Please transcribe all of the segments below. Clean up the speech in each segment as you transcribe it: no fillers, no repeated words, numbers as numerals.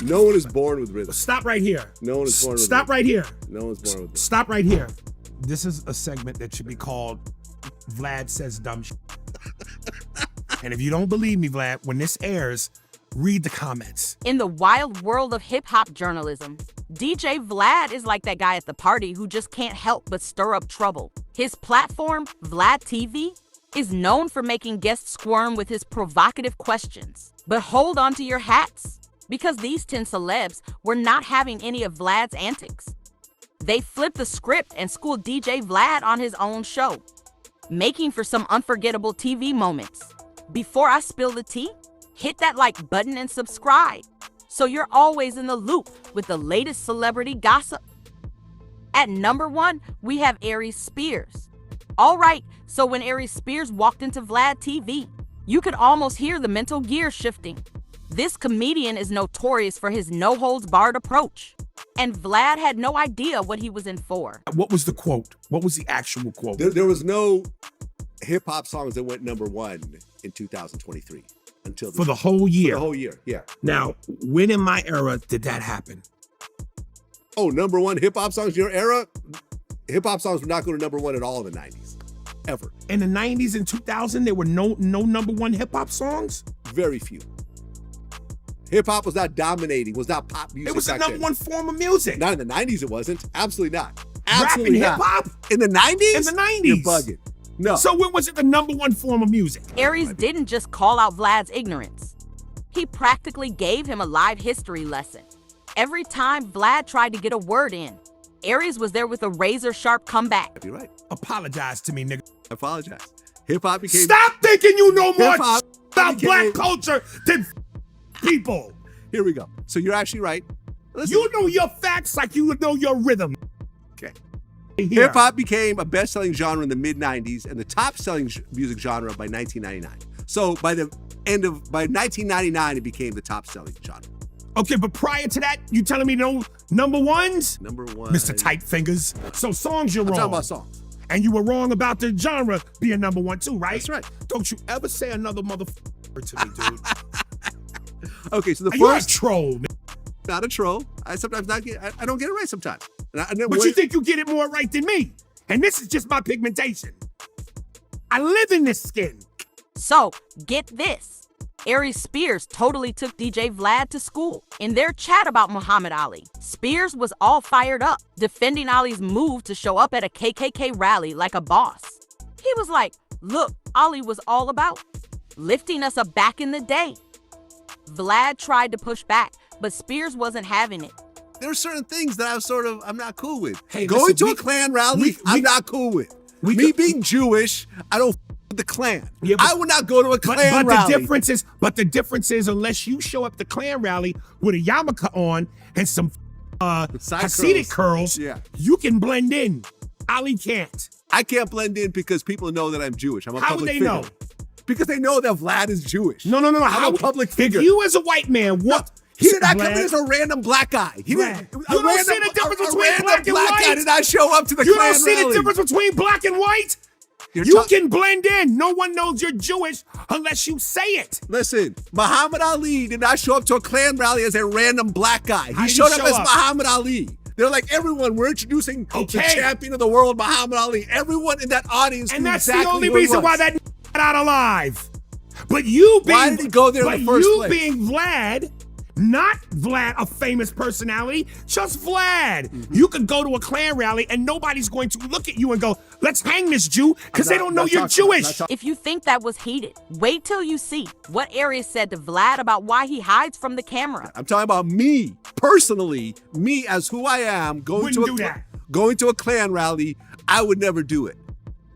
No one is born with rhythm. Stop right here. No one is born with Stop rhythm. right here. No one's born with rhythm. Stop right here. This is a segment that should be called Vlad Says Dumb Shit. And if you don't believe me, Vlad, when this airs, read the comments. In the wild world of hip-hop journalism, DJ Vlad is like that guy at the party who just can't help but stir up trouble. His platform, Vlad TV, is known for making guests squirm with his provocative questions. But hold on to your hats, because these 10 celebs were not having any of Vlad's antics. They flipped the script and schooled DJ Vlad on his own show, making for some unforgettable TV moments. Before I spill the tea, hit that like button and subscribe so you're always in the loop with the latest celebrity gossip. At number 1, we have Aries Spears. All right, so when Aries Spears walked into Vlad TV, you could almost hear the mental gear shifting. This comedian is notorious for his no-holds-barred approach, and Vlad had no idea what he was in for. What was the quote? What was the actual quote? There was no hip-hop songs that went number 1 in 2023 until For the whole year. For the whole year, yeah. Now, when in my era did that happen? Oh, number 1 hip-hop songs in your era? Hip-hop songs were not going to number 1 at all in the 90s. Ever. In the 90s and 2000, there were no number 1 hip-hop songs? Very few. Hip-hop was not dominating, was not pop music. It was the back number then. 1 form of music. Not in the 90s it wasn't. Absolutely not. Rapping Absolutely not. hip-hop? In the 90s? In the 90s. You're bugging. No. So when was it the number 1 form of music? Aries didn't just call out Vlad's ignorance. He practically gave him a live history lesson. Every time Vlad tried to get a word in, Aries was there with a razor-sharp comeback. You're right. Apologize to me, nigga. I apologize. Hip-hop became... Stop thinking you know more Hip-hop about became- black culture than people. Here we go. So you're actually right. Listen. You know your facts like you know your rhythm. Okay. Here. Hip-hop became a best-selling genre in the mid-90s and the top-selling music genre by 1999. So by 1999, it became the top-selling genre. Okay, but prior to that, you telling me no number 1s? Number 1. Mr. Tight Fingers. So songs you're I'm wrong. talking about songs. And you were wrong about the genre being number 1 too, right? That's right. Don't you ever say another motherfucker to me, dude. Okay, so the You're a first... troll, man. Not a troll. I sometimes not get... I don't get it right sometimes. But you think you get it more right than me. And this is just my pigmentation. I live in this skin. So, get this. Aries Spears totally took DJ Vlad to school. In their chat about Muhammad Ali, Spears was all fired up, defending Ali's move to show up at a KKK rally like a boss. He was like, look, Ali was all about lifting us up back in the day. Vlad tried to push back, but Spears wasn't having it. There are certain things that I'm not cool with. Hey, Going listen, to a Klan rally, I'm not cool with. we Me could- being Jewish, I don't with the Klan. Yeah, but- I would not go to a Klan But rally. the difference is, unless you show up the Klan rally with a yarmulke on and some Side Hasidic curls, Yeah. you can blend in. Ali can't. I can't blend in because people know that I'm Jewish. I'm a How would public they figure. know? Because they know that Vlad is Jewish. No. I'm a public figure. If you as a white man want... He did not come Vlad, in as a random black guy. He Vlad, didn't. you don't see the difference between random black and black guy white? did not show up to the You Klan don't see rally. the difference between black and white? You're You ta- can blend in. No one knows you're Jewish unless you say it. Listen, Muhammad Ali did not show up to a Klan rally as a random black guy. How He did showed he up show as up? Muhammad Ali. They're like, everyone, we're introducing the Okay. champion of the world, Muhammad Ali. Everyone in that audience And knew that's exactly the only who he reason why was. that got out alive. But you being... Why did he go there in the first place? being Vlad... Not Vlad, a famous personality, just Vlad. You could go to a Klan rally and nobody's going to look at you and go, let's hang this Jew, because they don't know you're Jewish. If you think that was heated, wait till you see what Aries said to Vlad about why he hides from the camera. I'm talking about me, personally, me as who I am, going to a Klan rally. I would never do it.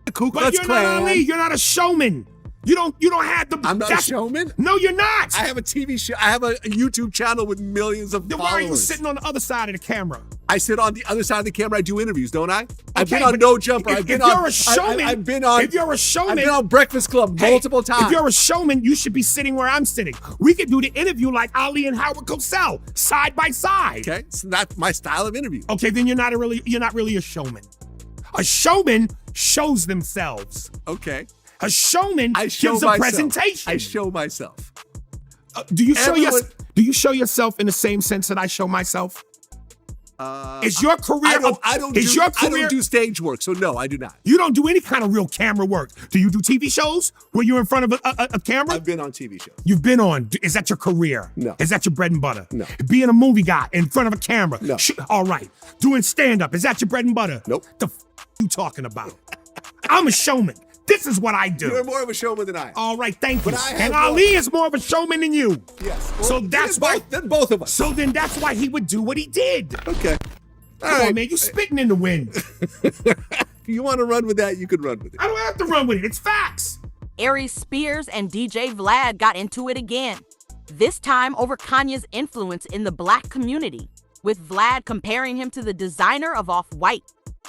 The Ku But Klux you're Klan. not Ali, you're not a showman. You don't have the... I'm not a showman? No, you're not. I have a TV show. I have a YouTube channel with millions of Then followers. why are you sitting on the other side of the camera? I sit on the other side of the camera. I do interviews, don't I? I've Okay, been on but No Jumper. if I've been you're on. a showman, I've been on. if you're a showman, I've been on Breakfast Club multiple times. If you're a showman, you should be sitting where I'm sitting. We could do the interview like Ali and Howard Cosell, side by side. Okay, it's not my style of interview. Okay, then you're not really a showman. A showman shows themselves. Okay, A showman I show gives a myself. presentation. I show myself. Do you show Everyone- Do you show yourself in the same sense that I show myself? Is your career? I don't do stage work, so no, I do not. You don't do any kind of real camera work. Do you do TV shows where you're in front of a camera? I've been on TV shows. You've been on. Is that your career? No. Is that your bread and butter? No. Being a movie guy in front of a camera? No. All right. Doing stand-up, is that your bread and butter? Nope. The you talking about? I'm a showman. This is what I do. You're more of a showman than I am. All right, thank you. But I have And more. Ali is more of a showman than you. Yes. Well, So that's then why. Then both of us. So then that's why he would do what he did. Okay. Come on, man. You spitting in the wind. If you want to run with that, you can run with it. I don't have to run with it. It's facts. Aries Spears and DJ Vlad got into it again, this time over Kanye's influence in the black community, with Vlad comparing him to the designer of Off-White.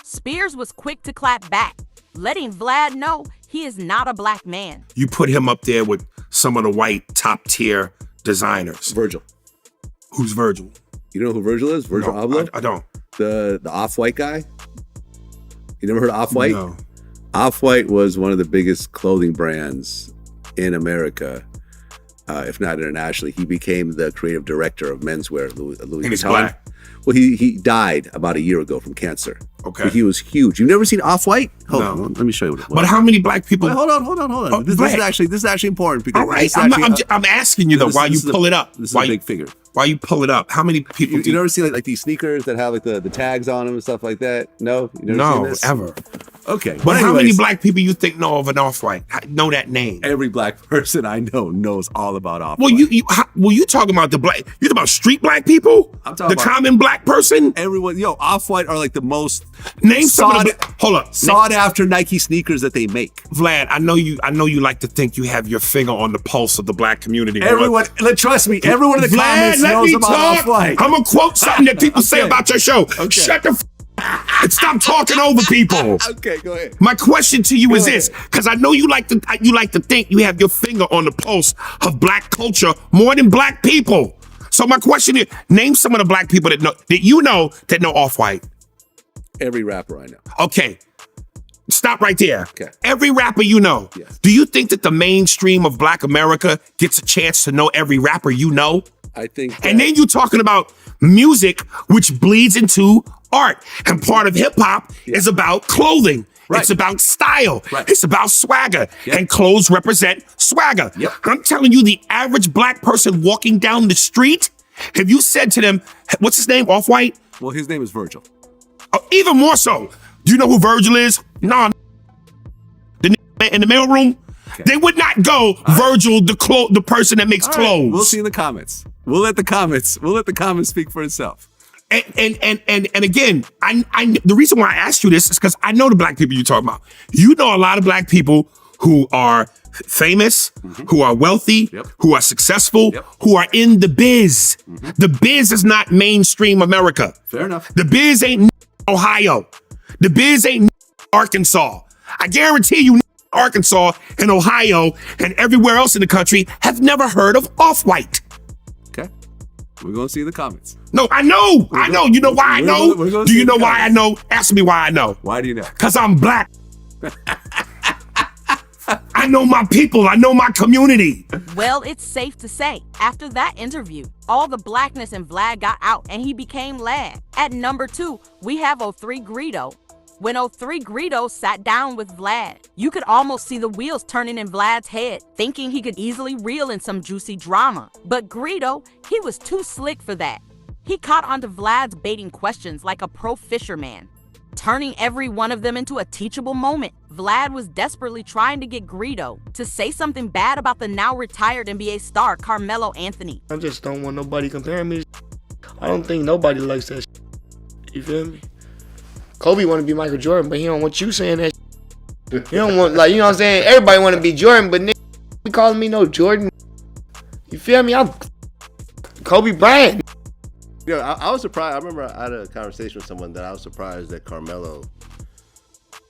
Spears was quick to clap back, letting Vlad know he is not a black man. You put him up there with some of the white top tier designers. Virgil. Who's Virgil? You know who Virgil is? Virgil No, Abloh? I don't. The Off-White guy? You never heard of Off-White? No. Off-White was one of the biggest clothing brands in America, if not internationally. He became the creative director of menswear, Louis And he's Vuitton. black? Well, he died about a year ago from cancer. Okay. But he was huge. You've never seen Off-White? Hold No. on, let me show you what it was. But how many black people? Wait, hold on. Oh, This go is ahead. actually important because All right, this is actually, I'm asking you though. this- While this you is pull it up, This is while a you, big figure. while you pull it up, how many people? You never seen like these sneakers that have like the tags on them and stuff like that? No, you never seen No, this? ever. Okay, But how many anyways, black people you think know of an Off-White? Know that name? Every black person I know knows all about Off-White. Well, you talking about the black? You talking about street black people? I'm talking the about- common black person. Everyone, Off-White are like the most Name some of sought, the. Hold up, sought after Nike sneakers that they make. Vlad. I know you like to think you have your finger on the pulse of the black community. Everyone, trust me, everyone in the Vlad, comments let knows me about talk. Off-White. I'm gonna quote something that people say Okay. about your show. Okay. Shut the and stop talking over people. Okay, go ahead. My question to you is Go this, ahead. because I know you like to think you have your finger on the pulse of black culture more than black people. So my question is, name some of the black people that know Off-White. Every rapper I know. Okay. Stop right there. Okay. Every rapper you know. Yes. Do you think that the mainstream of black America gets a chance to know every rapper you know? I think. And then you talking about music, which bleeds into art. And part of hip hop is about clothing. Right. It's about style. Right. It's about swagger. Yep. And clothes represent swagger. Yep. I'm telling you, the average black person walking down the street, if you said to them, what's his name, Off-White? Well, his name is Virgil. Oh, even more so. Do you know who Virgil is? Nah. The in the mailroom? They would not go Virgil, the person that makes All right, clothes. we'll see in the comments. We'll let the comments speak for itself. And again, I the reason why I asked you this is because I know the black people you're talking about. You know a lot of black people who are famous, who are wealthy, Yep. who are successful, Yep. who are in the biz. The biz is not mainstream America. Fair enough. The biz ain't Ohio. The biz ain't Arkansas. I guarantee you Arkansas and Ohio and everywhere else in the country have never heard of Off-White. Okay. We're going to see in the comments. No, I know. I know. You know why I we're know? gonna Do see you know the why I comments. know? Ask me why I know. Why do you know? Because I'm black. I know my people. I know my community. Well, it's safe to say, after that interview, all the blackness in Vlad got out and he became Lad. At number 2, we have 03 Greedo. When 03 Greedo sat down with Vlad, you could almost see the wheels turning in Vlad's head, thinking he could easily reel in some juicy drama. But Greedo, he was too slick for that. He caught onto Vlad's baiting questions like a pro fisherman, turning every one of them into a teachable moment. Vlad was desperately trying to get Greedo to say something bad about the now retired NBA star Carmelo Anthony. I just don't want nobody comparing me to I don't think nobody likes that You feel me? Kobe want to be Michael Jordan, but he don't want you saying that He don't want, like, you know what I'm saying? Everybody want to be Jordan, but nigga, you calling me no Jordan. You feel me? I'm Kobe Bryant. Yeah, I was surprised. I remember I had a conversation with someone that I was surprised that Carmelo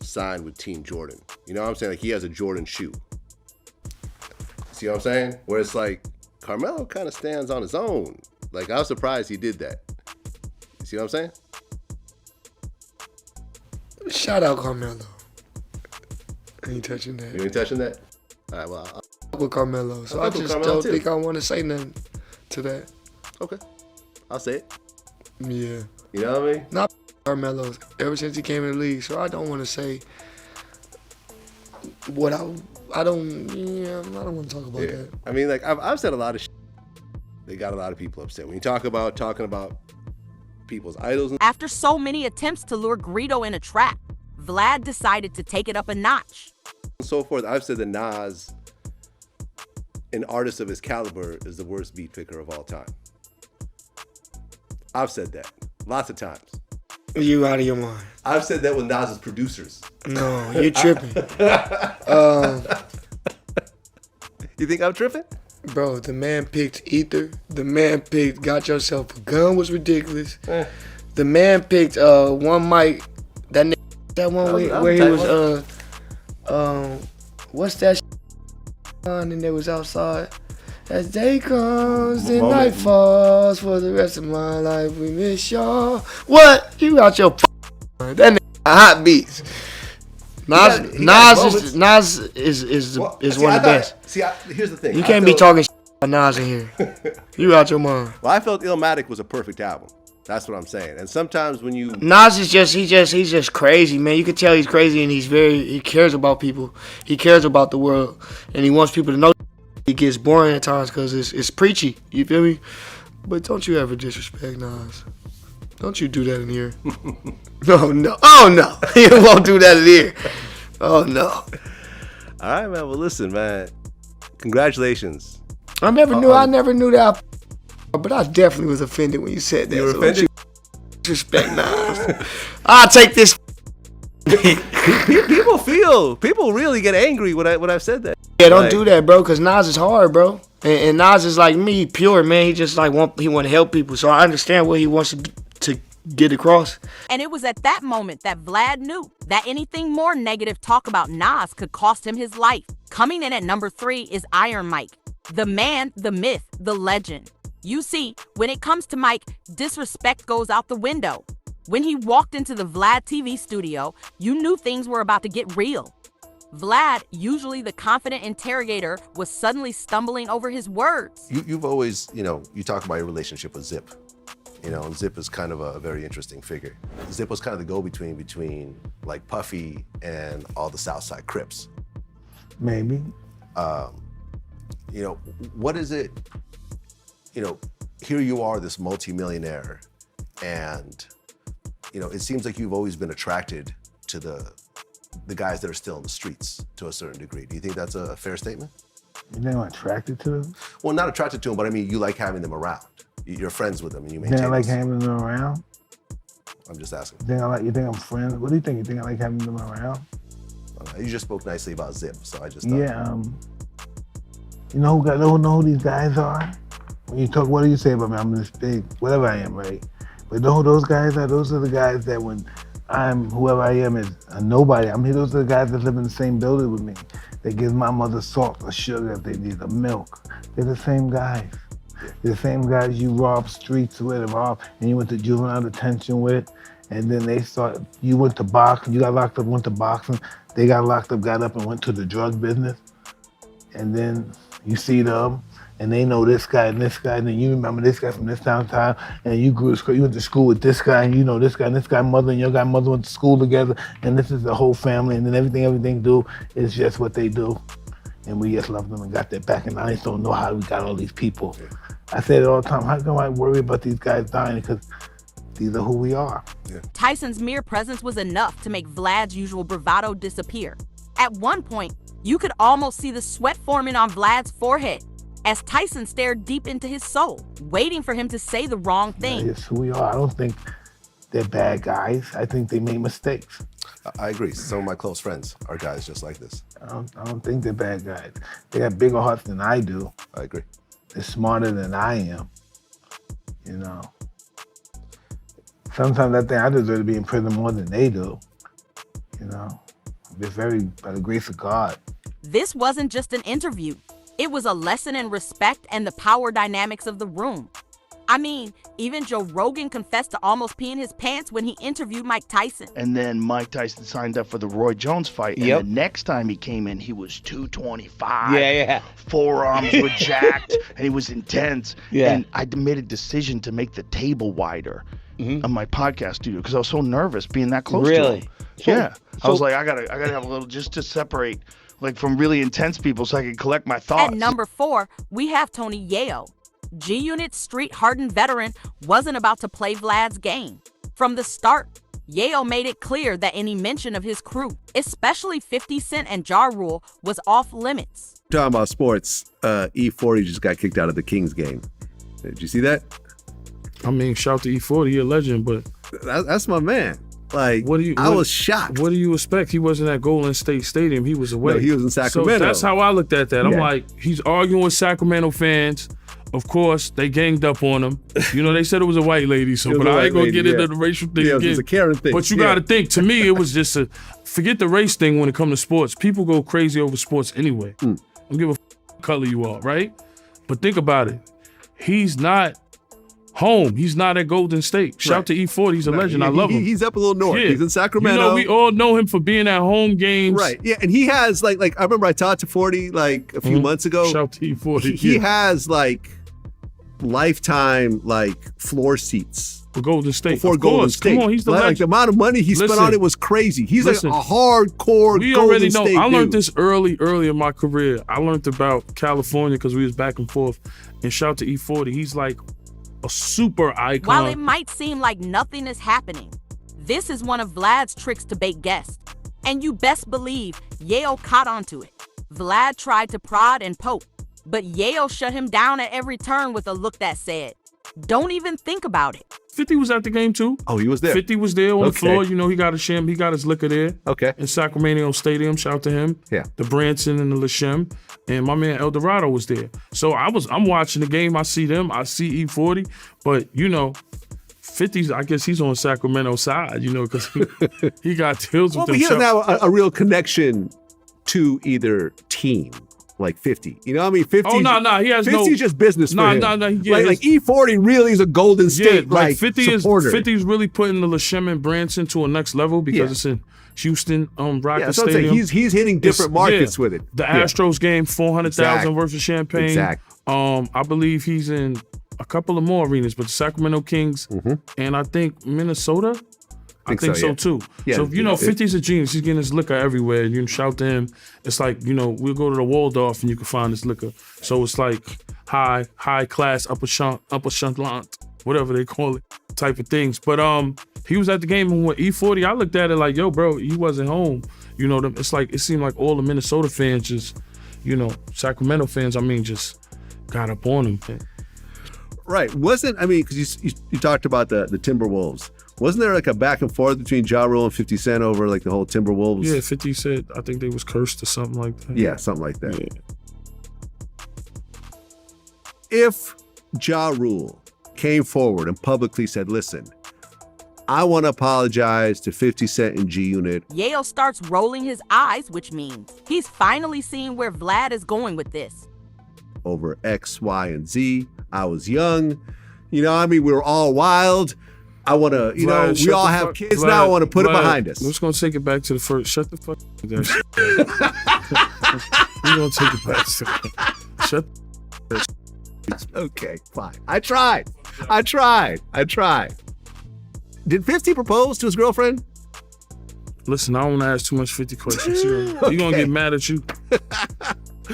signed with Team Jordan. You know what I'm saying? Like, he has a Jordan shoe. See what I'm saying? Where it's like, Carmelo kind of stands on his own. Like, I was surprised he did that. You see what I'm saying? Shout out Carmelo. I ain't touching You that. ain't touching that? All right, well, Fuck with Carmelo, so I I fuck with just Carmelo don't too. think I want to say nothing to that. Okay, I'll say it. Yeah. You know what I mean? Not Carmelo ever since he came in the league, so I don't want to say what I don't want to talk about that. I mean, like I've said a lot of shit. They got a lot of people upset when you talking about people's idols. After so many attempts to lure Greedo in a trap, Vlad decided to take it up a notch. And so forth. I've said that Nas, an artist of his caliber, is the worst beat picker of all time. I've said that lots of times. You out of your mind. I've said that with Nas's producers. No, you're tripping. You think I'm tripping? Bro, the man picked Ether. The man picked Got Yourself a Gun was ridiculous. The man picked one mic. That one where he was what's that on and they was outside. As day comes and night falls, for the rest of my life we miss y'all. What? You out your mind. That nigga hot beats. Nas is one of the best. Here's the thing. You can't be talking about Nas in here. You out your mind. Well, I felt Illmatic was a perfect album. That's what I'm saying. And sometimes when you Nas is he's just crazy, man. You can tell he's crazy and he cares about people. He cares about the world and he wants people to know. It gets boring at times because it's preachy. You feel me? But don't you ever disrespect Nas. Don't you do that in here. No. Oh, no. You won't do that in here. Oh, no. All right, man. Well, listen, man. Congratulations. I never knew that. But I definitely was offended when you said that. You were offended? Disrespect Nas. I'll take this. People really get angry when I've said that. Yeah, don't do that, bro, because Nas is hard, bro. And Nas is like me, pure, man. He just like want to help people. So I understand what he wants to get across. And it was at that moment that Vlad knew that anything more negative talk about Nas could cost him his life. Coming in at number 3 is Iron Mike. The man, the myth, the legend. You see, when it comes to Mike, disrespect goes out the window. When he walked into the Vlad TV studio, you knew things were about to get real. Vlad, usually the confident interrogator, was suddenly stumbling over his words. You've always, you talk about your relationship with Zip. And Zip is kind of a very interesting figure. Zip was kind of the go-between between like Puffy and all the Southside Crips. Maybe. What is it, here you are, this multimillionaire, and, it seems like you've always been attracted to the guys that are still in the streets to a certain degree. Do you think that's a fair statement? You think I'm attracted to them? Well, not attracted to them, but I mean, you like having them around. You're friends with them and you You maintain think I like this. having them around? I'm just asking. You think I'm friends? What do you think? You think I like having them around? You just spoke nicely about Zip, so I just thought. Yeah, you know who these guys are? When you talk, what do you say about me? I'm this big, whatever I am, right? But you know who those guys are? Those are the guys that when I'm, whoever I am is a nobody. I mean, those are the guys that live in the same building with me. That gives my mother salt or sugar if they need, or milk. They're the same guys. They're the same guys you rob streets with, and you went to juvenile detention with, and then you went to boxing, you got locked up, went to boxing, they got locked up, got up and went to the drug business, and then you see them, and they know this guy, and then you remember this guy from this time, and you went to school with this guy, and you know this guy, and this guy mother and your guy mother went to school together, and this is the whole family, and then everything do is just what they do. And we just love them and got their back, and I just don't know how we got all these people. I say it all the time, how come I worry about these guys dying? Because these are who we are. Yeah. Tyson's mere presence was enough to make Vlad's usual bravado disappear. At one point, you could almost see the sweat forming on Vlad's forehead as Tyson stared deep into his soul, waiting for him to say the wrong thing. It's who we are. I don't think they're bad guys. I think they made mistakes. I agree. Some of my close friends are guys just like this. I don't think they're bad guys. They got bigger hearts than I do. I agree. They're smarter than I am. Sometimes I think I deserve to be in prison more than they do. It's by the grace of God. This wasn't just an interview. It was a lesson in respect and the power dynamics of the room. I mean, even Joe Rogan confessed to almost peeing his pants when he interviewed Mike Tyson. And then Mike Tyson signed up for the Roy Jones fight. And Yep. the next time he came in, he was 225. Yeah. Forearms were jacked, and he was intense. Yeah. And I made a decision to make the table wider on my podcast studio because I was so nervous being that close to Really? him. Yeah. I was like, I gotta have a little just to separate like from really intense people so I can collect my thoughts. At number 4, we have Tony Yeo. G-Unit street-hardened veteran wasn't about to play Vlad's game. From the start, Yeo made it clear that any mention of his crew, especially 50 Cent and Ja Rule, was off limits. Talking about sports, E40 just got kicked out of the Kings game. Did you see that? I mean, shout to E40, he a legend, but That's my man. Like, I was shocked. What do you expect? He wasn't at Golden State Stadium. He was away. No, he was in Sacramento. So that's how I looked at that. I'm Yeah. like, he's arguing with Sacramento fans. Of course, they ganged up on him. You know, they said it was a white lady, so It was but a I white ain't gonna lady, get into yeah. the racial thing Yeah, it again. was a Karen thing. But you Yeah. gotta think, to me, it was just forget the race thing when it comes to sports. People go crazy over sports anyway. Mm. I don't give a color you are, right? But think about it. He's not home. He's not at Golden State. Shout Right. to E40. He's a legend. I love him. He's up a little north. Yeah. He's in Sacramento. You know, we all know him for being at home games. Right. Yeah, and he has like I remember I talked to 40 like a few months ago. Shout to E40. He yeah. has like lifetime like floor seats For Golden State. for Of Golden course. State. Come on, he's the like the legend. amount of money he spent Listen. on it was crazy. He's Listen. like a hardcore We Golden already know. State I learned dude. this early in my career. I learned about California because we was back and forth. And shout to E40. He's like a super icon. While it might seem like nothing is happening, this is one of Vlad's tricks to bait guests. And you best believe Yeo caught onto it. Vlad tried to prod and poke, but Yeo shut him down at every turn with a look that said, "Don't even think about it." 50 was at the game too. Oh, he was there. 50 was there on the Okay. floor. You know, he got his liquor there. Okay. In Sacramento Stadium. Shout to him. Yeah. The Branson and the Lashem. And my man El Dorado was there. So I'm watching the game. I see them. I see E40. But, you know, 50's, I guess he's on Sacramento side, you know, because he got deals Well, with but them. he doesn't have a real connection to either team. Like 50, you know what I mean? 50. Oh, no, he has 50's no- just business for No, him. no, yeah, like E40 really is a Golden State yeah, like like 50 supporter. 50 is really putting the Lashem and Branson to a next level because Yeah. it's in Houston, Rocket Yeah, that's what I'm Stadium. saying. He's hitting different markets with it. The Yeah. Astros game, 400,000 Exact. worth of champagne. Exact. I believe he's in a couple of more arenas, but the Sacramento Kings and I think Minnesota. I think so yeah. too. Yeah, So, you know, it- 50's a genius. He's getting his liquor everywhere. You can shout to him. It's like, you know, we'll go to the Waldorf and you can find his liquor. So it's like high class, upper chalant, whatever they call it, type of things. But he was at the game and with E40, I looked at it like, yo, bro, he wasn't home. You know, it's like, it seemed like all the Minnesota fans just, you know, Sacramento fans, I mean, just got up on him. Right. Because you talked about the Timberwolves. Wasn't there like a back and forth between Ja Rule and 50 Cent over like the whole Timberwolves? Yeah, 50 said, I think they was cursed or something like that. Yeah, something like that. Yeah. If Ja Rule came forward and publicly said, listen, I want to apologize to 50 Cent and G-Unit. Yeo starts rolling his eyes, which means he's finally seeing where Vlad is going with this. Over X, Y, and Z. I was young. You know, I mean, we were all wild. I want to, you know, Vlad, we shut all the have fuck- kids Vlad, now. I want to put it Vlad, behind us. I'm just going to take it back to the first. Shut the fuck up. That shit. We're going to take it back to Shut Okay, fine. I tried. Did 50 propose to his girlfriend? Listen, I don't want to ask too much 50 questions. You're going to get mad at you.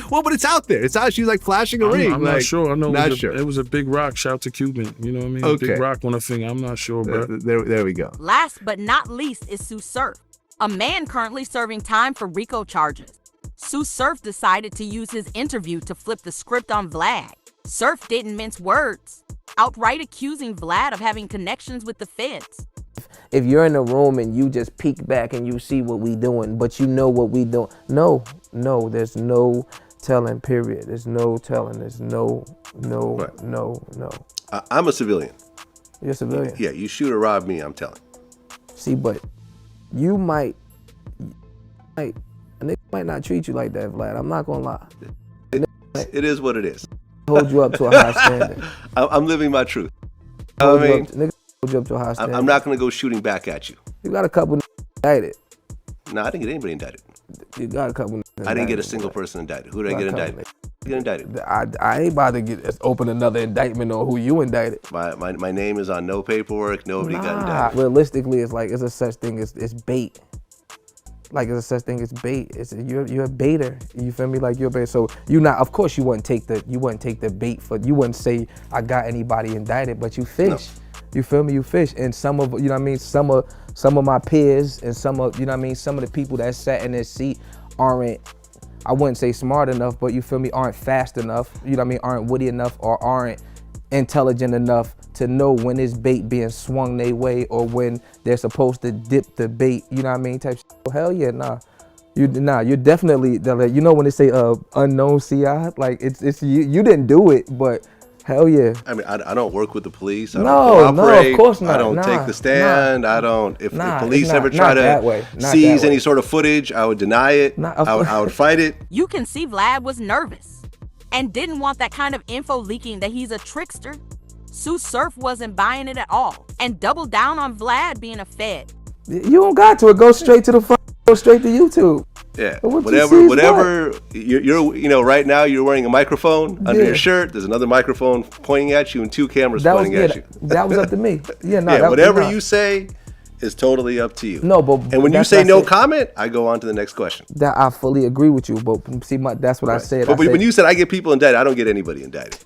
Well, but it's out there. It's out. She's like flashing a ring. I'm like, not sure. I know not it was, sure. it was a big rock. Shout to Cuban. You know what I mean? Okay. Big rock on her finger. I'm not sure, bro. There we go. Last but not least is Sue Surf, a man currently serving time for RICO charges. Sue Surf decided to use his interview to flip the script on Vlad. Surf didn't mince words, outright accusing Vlad of having connections with the feds. If you're in a room and you just peek back and you see what we doing, but you know what we doing. No, there's no telling, period. There's no telling. There's no. I'm a civilian. You're a civilian. Yeah, you shoot or rob me, I'm telling. See, but a nigga might not treat you like that, Vlad. I'm not gonna lie. It is what it is. Hold you up to a high standard. I'm living my truth. hold I you mean, up, niggas hold you up to a high standard. I'm not gonna go shooting back at you. You got a couple indicted. No, I didn't get anybody indicted. You got a couple. I didn't get a single person indicted. Who did I get indicted? Get indicted. I ain't about to open another indictment on who you indicted. My name is on no paperwork. Nobody got indicted. Realistically, it's like it's a such thing as bait. Like it's a such thing as bait. You're a baiter. You feel me? Like you're a baiter. So of course you wouldn't take the bait for. You wouldn't say I got anybody indicted, but you fish. No. You feel me? You fish, and some of some of my peers and some of some of the people that sat in this seat aren't. I wouldn't say smart enough, but you feel me, aren't fast enough, aren't witty enough or aren't intelligent enough to know when it's bait being swung their way or when they're supposed to dip the bait, type shit. Oh, hell yeah, nah. You're definitely, when they say unknown CI, like it's you didn't do it, but hell yeah. I mean, I don't work with the police. I No, don't cooperate. of course not. I don't take the stand. I don't. If police ever try to Not seize that way. any sort of footage, I would deny it. I would fight it. You can see Vlad was nervous and didn't want that kind of info leaking that he's a trickster. Sue Surf wasn't buying it at all and doubled down on Vlad being a Fed. You don't got to it. Go straight to go straight to YouTube. Yeah, What you see is whatever. You're right now. You're wearing a microphone under your shirt. There's another microphone pointing at you and two cameras pointing at you. That was up to me. Whatever you say is totally up to you. No, but and when you say no comment, I go on to the next question. That I fully agree with you, but see, that's what I said. But when you said I get people indicted, I don't get anybody indicted.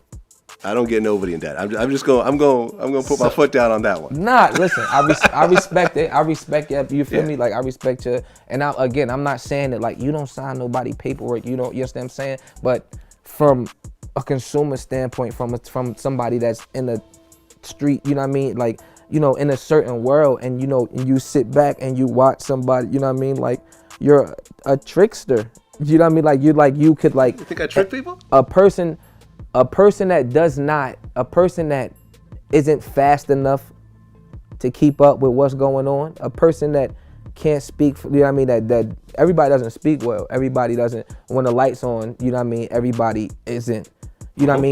I don't get nobody indicted. I'm going to put my foot down on that one. Nah, listen, I respect it. I respect it. You feel me? Like I respect you. And I'm not saying that like you don't sign nobody paperwork. You understand what I'm saying? But from a consumer standpoint, from somebody that's in the street, like in a certain world, and you sit back and you watch somebody, like you're a trickster. You know what I mean? Like you could like. You think I trick people? A person that isn't fast enough to keep up with what's going on, a person that can't speak, that everybody doesn't speak well. Everybody doesn't, when the light's on, everybody isn't,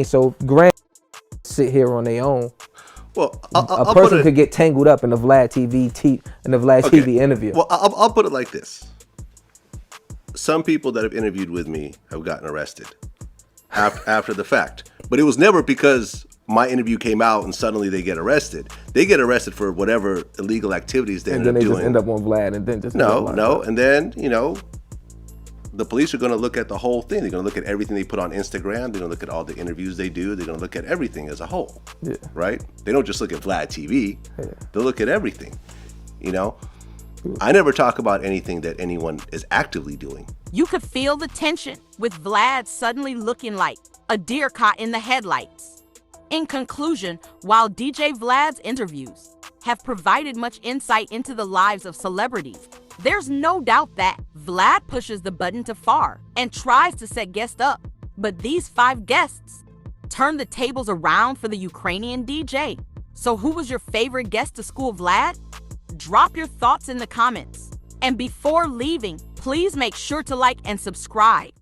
So grand sit here on their own. Well, a person could get tangled up in the Vlad TV interview. Well, I'll put it like this. Some people that have interviewed with me have gotten arrested after the fact. But it was never because my interview came out and suddenly they get arrested. They get arrested for whatever illegal activities they end up doing. And then they just end up on Vlad and then just... No. And then, the police are going to look at the whole thing. They're going to look at everything they put on Instagram. They're going to look at all the interviews they do. They're going to look at everything as a whole. Yeah. Right? They don't just look at Vlad TV. Yeah. They'll look at everything. I never talk about anything that anyone is actively doing. You could feel the tension with Vlad suddenly looking like a deer caught in the headlights. In conclusion, while DJ Vlad's interviews have provided much insight into the lives of celebrities, there's no doubt that Vlad pushes the button too far and tries to set guests up. But these 5 guests turn the tables around for the Ukrainian DJ. So who was your favorite guest to school Vlad? Drop your thoughts in the comments. And before leaving, please make sure to like and subscribe.